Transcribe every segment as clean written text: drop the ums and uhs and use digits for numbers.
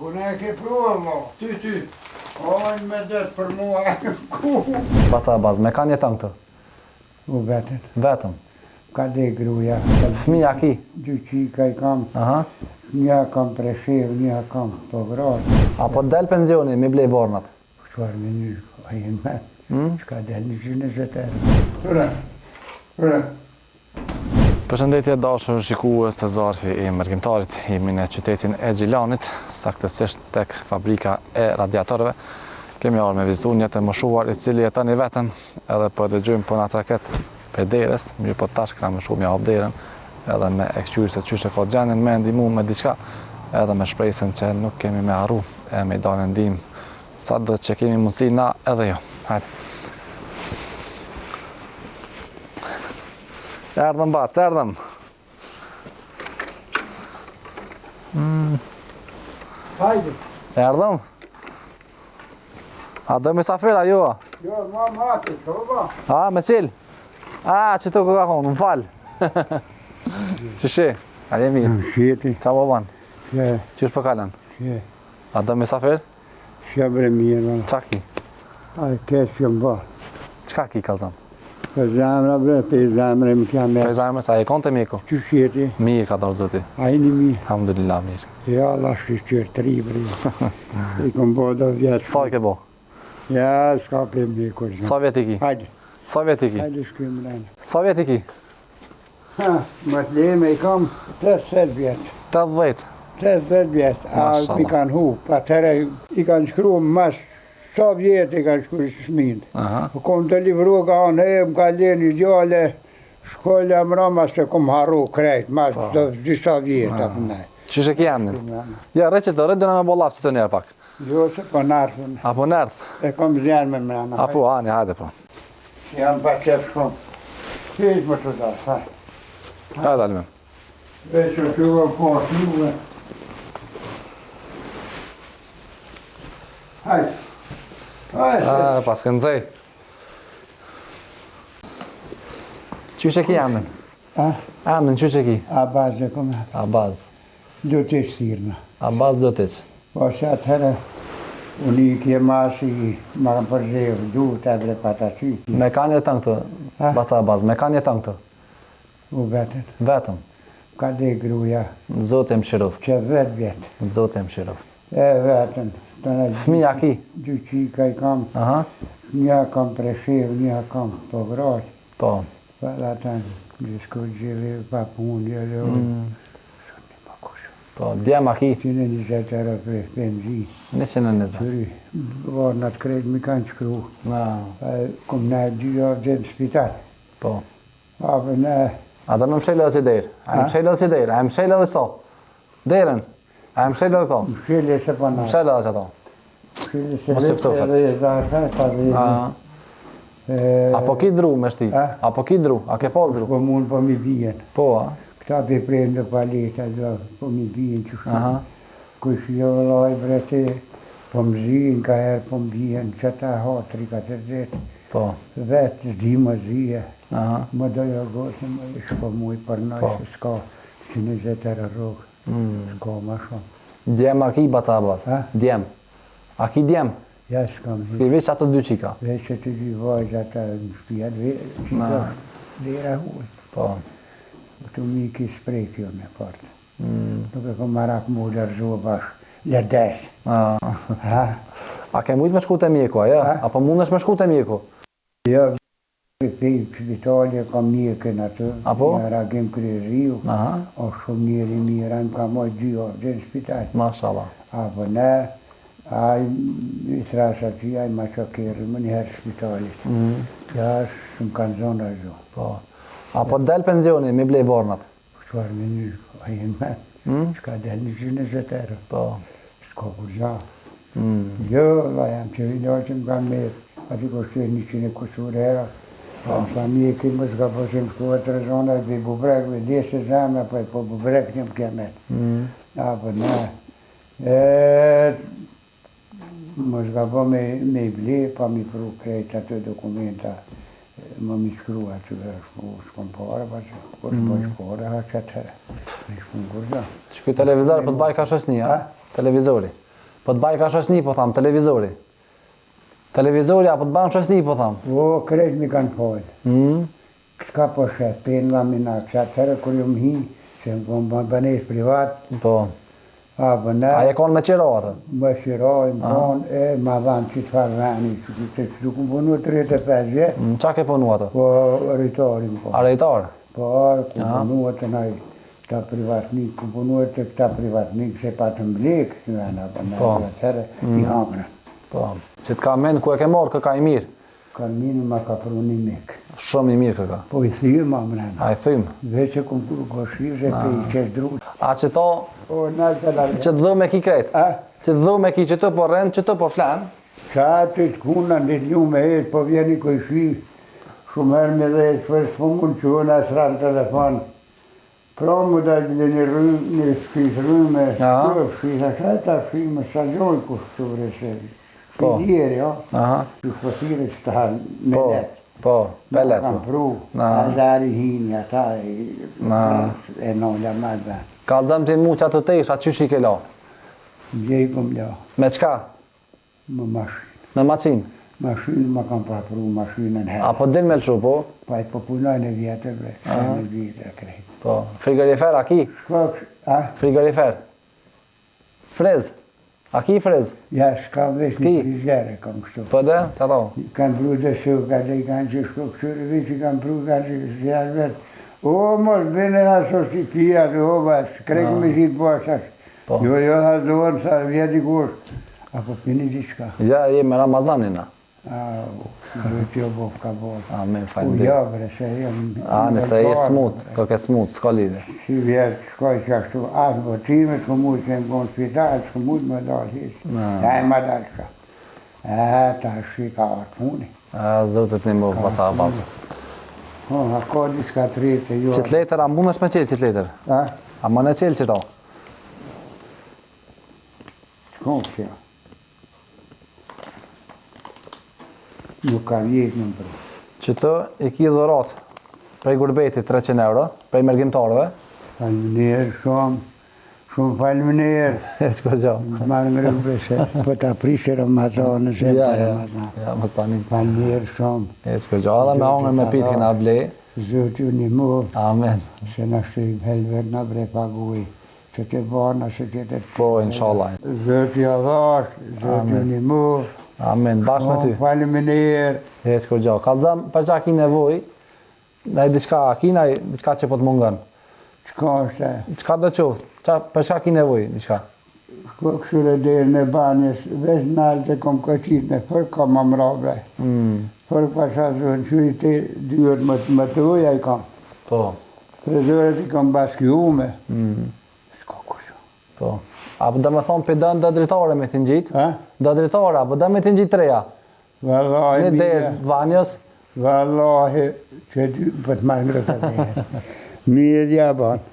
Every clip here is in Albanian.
Kune e ke prua, mo? Ty. Ojnë me dërë për mua. Baca bazë, me kanë jeton këtë? U vetën. Vetëm? Ka dhe gruja. Fëmija ki? 2 qika i kam. Aha. Një kam preshev, një kam po gratë. Apo del pensioni, mi blej bornat? Qëfar me një, a jenë me. Qka del 120 euro. Ure. Përshëndetje dashur shikues të Zarfi i Mërgjimtarit, jemi në qytetin e Gjilanit, saktësisht tek fabrika e radiatorëve. Kemi ardhur me vizitu një të moshuar i cili jeton i vetëm, edhe po dëgjojmë po na traket për derës, mirë po tash këna më shumë ja hap derën, edhe me e këshyri se qyshe ka gjenin me ndihmu me diçka, edhe me shpresën që nuk kemi me harru e me i dalë ndihmë, sa do që kemi mundësi na edhe jo. Hajde. Erdhëm bac, erdhëm. Hajde. Erdhëm? A do misafira jo? Jo, ma mati, ba. A, me qil? A, që të ka konë, më falë. Qëshi? A je mirë? Shjeti. Qa po banë? Se. Qysh për kalen? Se. A do misafir? Se bre mirë. Qa ki? A kesh që më ba. Qka ki kalzam? Për zemra bre, për zemre më kja me. Për zajme, sa e konë të miko? Që shjeti. Mirë ka dorë zoti. A i një mirë. Alhamdulillah, mirë. Ja, Allah shqyqyr 3 bre. I kom bo do vjetë. Sa ke bo? Ja, s'ka për mbi kur shumë. Sa vjet i ki? Hajde. Sa vjet i ki? Hajde shkym rënë. Sa vjet i ki? Ha, më të leme i kam 80 vjetë. 80. 80 vjetë. A Mashallah. i kanë hu. Pa tëre i kanë shkru mas sa vjetë i kanë shkru shminë. Aha. Kom të livru ka anë e më ka leni gjale. Shkolla më rama se kom harru krejt. Mas do disa vjetë apë nej. Qysh e ki emnin? Ja, reqet të rëndë në me bolaf që të njerë pak. Jo, që po nërthën. Apo nërth? E kom zjenë me mrena. Apo, ani, hajde po. Jam pa qep shumë. Qesh më të da, haj. Hajde alimem. Veç o që po shluve. Hajde. Hajde. Pas kënë zej. Qysh e ki emnin? A? Emnin, qysh e ki? A bazë e kom e. Abaz. Do të shtirna. Abaz do t'iq. Po që atëherë, unë i kje masi, ma kam përzevë, du të ebre pata qyti. Me kanë jeton këtë? Ha? Baca Abaz, me kanë jeton këtë? U vetën. Vetëm? Ka dhe gruja, Zotë e mshiroft. që 10 vjetë. Zotë e mshiroft. E vetën. Fëmija ki? 2 qika i kam. Aha. Një kam preshev, një kam po gratë. Po. Pa dhe ata në shko gjeve, pa punë, gjeve. Po, djema ki? 120 euro për benzi. 120. Këri, varnat krejt mi kanë qkru. Na, Kom ne 2 javë në spital. po. A për ne, A do në mshele dhe si derë? A më mshele dhe si derë? A më mshele dhe so? Derën? A më mshele dhe to? më shile se pa na. Mshele dhe që to? Shile se Mos i ftofet. edhe e zashtë, pa dhe... Apo ki dru me shti? A? Apo ki dru? A ke pas dru? Po mund po mi bijen. Po, a? Këta pe prejnë dhe paleta, do, po mi bijen që Aha. shumë. Kush jo loj brete, po më zhijen ka herë, po më bijen, që ta ha 3-4 Po. vetë, zdi më zhije. Aha. Më dojo gosë, më shko muj për Po. nëjë, se s'ka 120 euro rogë. S'ka ma shumë. Djem a ki Baca Abaz? A? Djem. A ki djem? Ja s'kam S'ki veç ato 2 qika? veç që të dy vajzë ata në shpia, që Na. do dera huaj. Po. Këtu mi ki sprej kjo me partë. Nuk e kom marak mu lërzu bashkë, lërdesh. Ha? A ke mujt me shku të mjeku, a ja? A? Apo mundesh me shku të mjeku? Jo, pe shpitali kam mjekën atë, Apo? një ragim kryriu, Aha. o shumë njeri mira, më ka moj 2 javë në spital. Mashallah. Apo ne, a i thrasë aty, a i ma qokerë, më njëherë shpitalit. Ja, shumë kanë zonë a zo. Po. Apo del pensioni, mi blej bornat? Qëfar me një, a jenë me, që ka del 120 euro. Po. S'ka kur gja. Jo, la jam që vilaqë më kanë merë, ati kështu 100 kusur euro. A më sa mjekin më s'ka posim shkuve të rezona, be bubrekve, lesë zemë, apo e po bubrek një më kemet. Apo ne, më s'ka po me i ble, pa mi pru krejt atë dokumenta, më mi shkru aty, s'kom pare, pa që, kur s'po shkore, ha që atëherë. Me shkun kur gja. Që këtë televizor për të baj ka shosni, a? A? Televizori. Po të baj ka shoqni, po tham, televizori. Televizori apo të ban shoqni, po tham. O, krejt mi kanë folë. Ka po shef, penva mina, që atëherë kur ju më hi, që më kom banes privat, Po. a bëne, A je konë me qiro atë? më shiroj, më konë, ma dhanë që të farë veni, që të ku punu 35 vjetë, Qa ke punu atë? po rritari më konë. A rejtar? Po, ku punu të naj, ta privatnik, ku punu të këta privatnik, se pa të mblek, që vena, bëne, atëherë, i hamrën. Po. Që të ka men, ku e ke morë, ka i mirë? Kanë minë ma ka pru një mikë. Shumë i mirë këka. Po i thyë ma mrena. A i thymë. Veç e kumë kërë koshirë, pe i qesh drut. A që to, O, nalë të largë. që të dhu me ki kretë? A? Që të dhu me ki që të po rëndë, që të po flanë? Qa të t'kuna në ditë një me jetë, po vjeni kojshi, shumë herë me dhe shpër s'po mund që unë asra në telefon. Pra mu da gjile një rrëm, një shkis rrëme, shkis asha ta shkis me sa gjoj kushtë të vreseri. Shkis jo? Që shpësire që të hanë me letë. Po, me letë. Kam pru, azari hini ata e nolla madhe. Ka dëmë të mu që atë të isha, qysh i ke la? Gjej kom la. Me qka? Me mashinë. Me maqinë? Mashinë ma kam papru, mashinën herë. Apo din me lëshu, po? Pa i po punoj në vjetër, bre, sa në vjetër krejt. Po, frigorifer, a ki? Shkok, a? Frigorifer. Frez? A ki frez? Ja, s'ka veç një frizere, kam kështu. Po dhe, të do? Kanë pru dhe shu, ka dhe i kanë që shkok qërë veç i kanë pru, kanë që zjarë vetë. O, mos bene nga sosi pia, o, bas, krejt me zhitë bashkash. Jo, ha zonë, sa vjeti kush. Apo pini diçka. Ja, je me Ramazanina. Duhet jo bof ka bof. Amen, U fajnë dhe. jabre, se jem... Nëse je smut, ka ke smut, s'ka lidhe. Si vjetë, shkoj që ashtu, asë botime, s'ko mujtë që më konë spital, s'ko mujtë më dalë hisë. Ja e më dalë shka. Ta shi ka artë puni. Zotit një më pasa pasë. A ka diska të rritë, jo... Qëtë letër, a mund është me qelë qëtë letër? A më në qelë qëto? Shkon që ja. Nuk ka vjetë në përë. Qëto i ki dhurat prej gurbetit 300 euro, prej mergjimtarëve. Falminerë shumë, shumë falminerë. E qëko gjo? Marë në rëmbe se po të aprishë Ramazan, se për Ramazan. Ja, më stanin. Falminerë shumë. E qëko gjo, edhe me hongër me pitë kina ble. Zotë ju një mu, Amen. se në shtojmë helver në bre paguj. Se të bana, se të të... Po, inshallah. Zotë ju adhash, zotë ju një mu. Amen, bashkë me ty. Falminerë. E qëko gjo, kalëzëm për qa ki nevoj, në i diçka, a ki në i diçka që po të mungën? Qka është e? Qka do qoftë? Për qa ki nevoj, diçka? Shko këshure dherë në banjës, veç nalë të kom këqit në fërë kam amrabre. Fërë pasha zonë, qëri të dyët më të uja i kam. Po. Prezorët i kam baskiume. Shko këshu. Po. Apo dhe me thonë për dënë dhe dritare me të njit? Dhe dritare, apo dhe me të njit treja? Vallahi, Në derë vanjës? Vallahi, që ty për të marrë ngrë të dhejë. Mirë ja banë.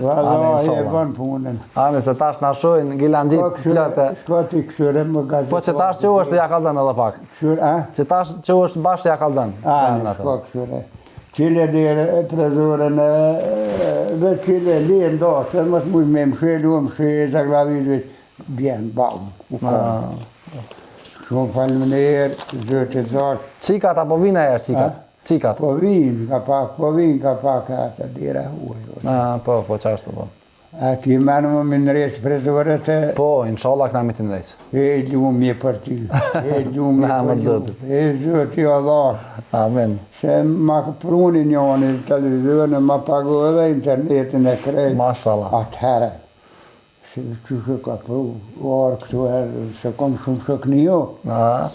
Vallahi e banë punën. Amin, se tash në shojnë gilandjit plëte. Shko t'i këshure më gazetarë. Po që tash që është ja kalzën edhe pak? Që tash që është bashkë ja kalzën? Shko këshure. Qile dhere prezorën, dhe qile linë do, se më të mujë me më shelu, të glavit, bjenë, bau, u konë. Shumë falminerë, zërë zash. Qikat apo vinë e erë qikat? Qikat? Po vinë ka pak, ata dhere huaj. Po, qashtu po. A ki menë më minëreqë prezorët e... Po, inshallah këna mi të nëreqë. E ljumje për ty, e ljumje për ty, e zërë jo dhash. Amen. Se ma pruni njëni televizorën, ma pagu edhe internetin e krejt. Mashallah. Atëherë, se që ka pru, orë këtu herë, se kom shumë shok një jo.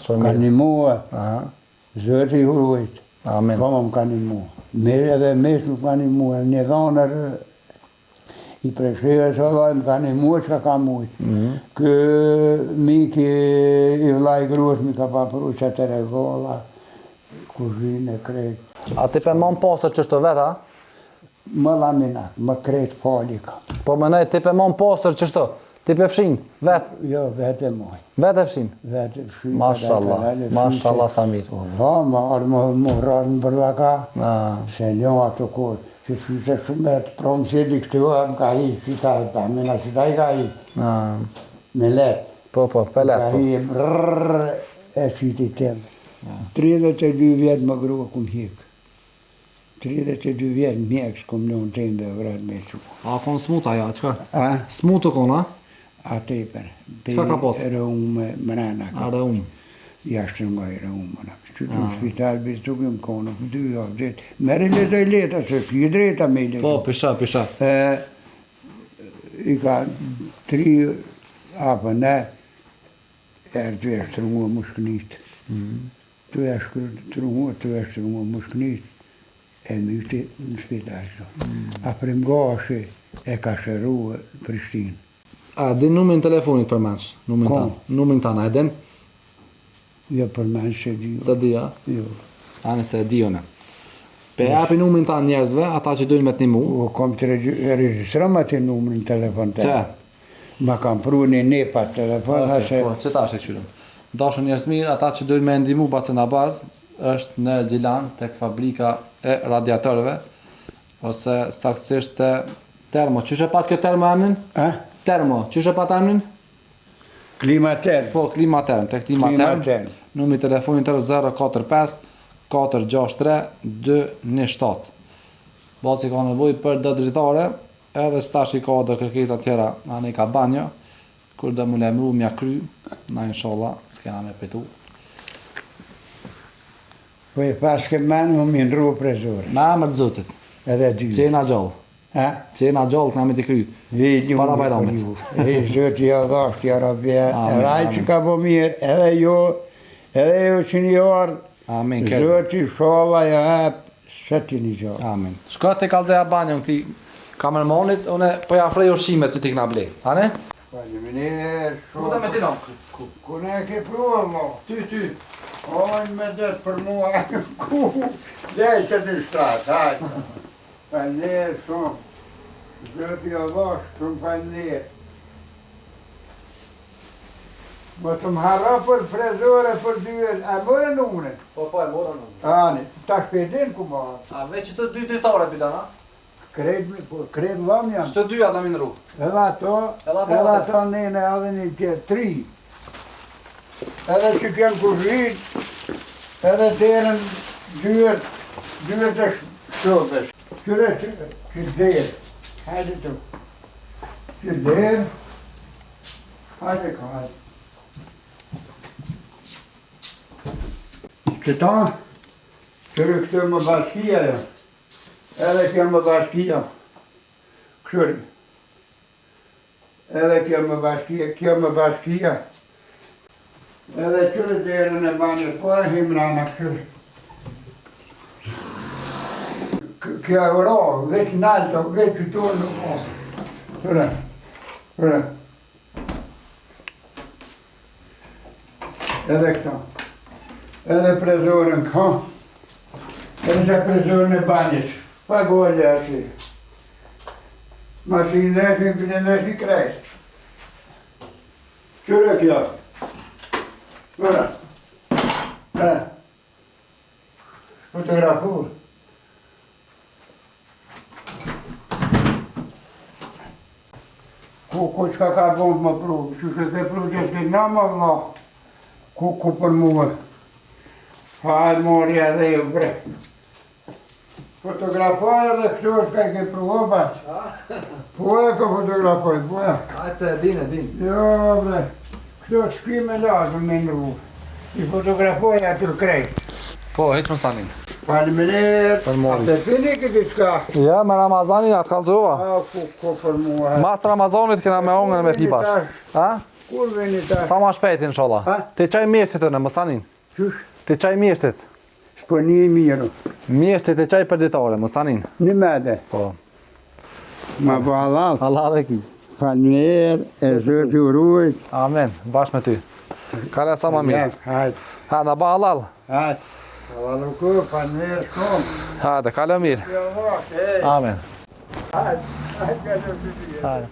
Shumë Ka mirë. një mua, zërë i hurujt. Amen. Komëm ka një mua. Mere edhe mes nuk ka një mua, një dhonër, i presheve së vajmë ka një mua që ka mujtë. Kë miki i vlaj grus mi ka papru që të regola, kuzhinë e krejt. A ti për mon posër që shto veta? Më laminat, më krejt fali ka. Po më nëjë ti për mon posër që shto? Ti për fshin, vetë? Jo, vete moj. Vete fshin? Vete fshin. Mashallah Samir. Po, ma arë më rrasën për laka, se ljonë ato kodë. Që se shumë e të promë që di këtu, më ka hi, si ta, mina si ta i ka hi. Me letë. Po, pelet, po. Him rrrr e qyti tem. 32 vjetë më grua kum hik. 32 vjetë mjekës kum në tim dhe vrat me që. A kon smut aja, qka? A? Smutë kon, a? A teper. Qka ka pos? Rëume mrena. A rëume. Jashtë nga i rëume. Që të spital bistukim konë, për 2 javë drejtë. Mere letoj leta, se këj drejta me leta. Po, pisha. I ka 3 apo ne, erë të e shtrungua mushkënit. Të e shtrungua mushkënit, e myti në spital. A prim gashi e ka shërua Prishtinë. A din numin telefonit për mensh? Numin tanë, a din? Jo për mensh se di. Se di, a? Jo. Ani se di one. Pe api numin tanë njerëzve, ata që dojnë me të një mu? O, kom të registram ati numrin telefon të. Që? Ma kam pru një nepa telefon, Po, që ta është e qyrëm? Dashën njerëz mirë, ata që dojnë me ndimu basë në bazë, është në Gjilan, tek fabrika e radiatorëve, ose saktësisht të termo. Qyshe pat kjo termo emnin? Termo, qyshe pat emnin? Klimaterm. Po, klimaterm, tek klimaterm. Numri telefonit tërë 045 463 217. Basi ka nevoj për dë dritare, edhe stash i ka dhe kërkesa tjera, anë i ka banjo, kur dhe mu lemru mja kry, na inshallah, s'kena me petu. Po e pas ke menë më mindru prezore. Me amër të zotit, Edhe dy. qena gjallë, Ha? qena gjallë të na me t'i kry, para bajramit. E zëti ja dhasht, ja rabje, Amen, edhe aj që ka po mirë, edhe jo që një ardë, Amin, kërë. zëti shala ja hep, se ti një gjallë. Amin. Shko të kalzeja banjën këti kamermonit, une po ja frej ushqimet që ti kna ble. Ane? Faleminderit shumë. Ku dhe me ti nom? Ku ne ke prua, mo? Ty. Ojnë me dërë për mua, ku? Lej që të shtratë, hajtë. Faleminderit shumë. Zëti Allah, shumë faleminderit. Më të më harra për frezore për dyën, a mërë numërin? Po, e mora nom. Ani, ta shpetin ku ma. A veç të dy dritare pita, na? Kred lam janë. Shtë dyja da minru. Edhe ato nene edhe një tjetë, 3. Edhe që kënë kuzhin, edhe terën dyët e shokës. Qyre që derë, hajde të. Që derë, hajde ka hajde. Qëta, qërë këtë më bashkia jo, edhe kjo më bashkia, këshëri. Edhe kjo më bashkia, edhe qërë derën e banjët, por e himrana këshëri. Kjo e ora, veç nalto, veç që tonë nuk o. Qërë. Edhe këta. Edhe prezorën ka, edhe që prezorën e banjës, pa gojë ashtë. Masinë ndreshin, për të ndreshin krejtë. Qërë kjo? Qërë? Fotografur. Ku qka ka bënd më pru, që se të pru që s'ke nga më vla, ku për muë. Hajë mori edhe ju bre. Fotografoj edhe këtu është ka ke pruvat. Po e ka fotografoj, po e. Ajtë se e din. Jo bre, këtu është shpi me lazëm me nru. I fotografoj aty krejt. Po, heq më stanin. Faleminderit. Për mori. A të pini këti qka? Ja, me Ramazanin atë kalzova. A, ku për mua. Mas Ramazanit kena me ongën me pipash. Ha? Kur veni ta? Sa ma shpejt, inshallah. Ha? Ti qaj mjeshtit të në, më stanin. Qysh? Ti qaj mjeshtit. Shpo një miru. Mjeshtit e qaj për ditore, më stanin. Një mede. Po. Ma po halal. Allah dhe ki. Faleminderit, e zëti urujt. Amen, bashkë me ty. Kale sa ma mirë. Hajde. Ha, në ba halal. Hajde. Halal u ku, faleminderit shumë. Hajde, kale mirë. Jo, hej. Amen. Hajde. Hajde. Hajde.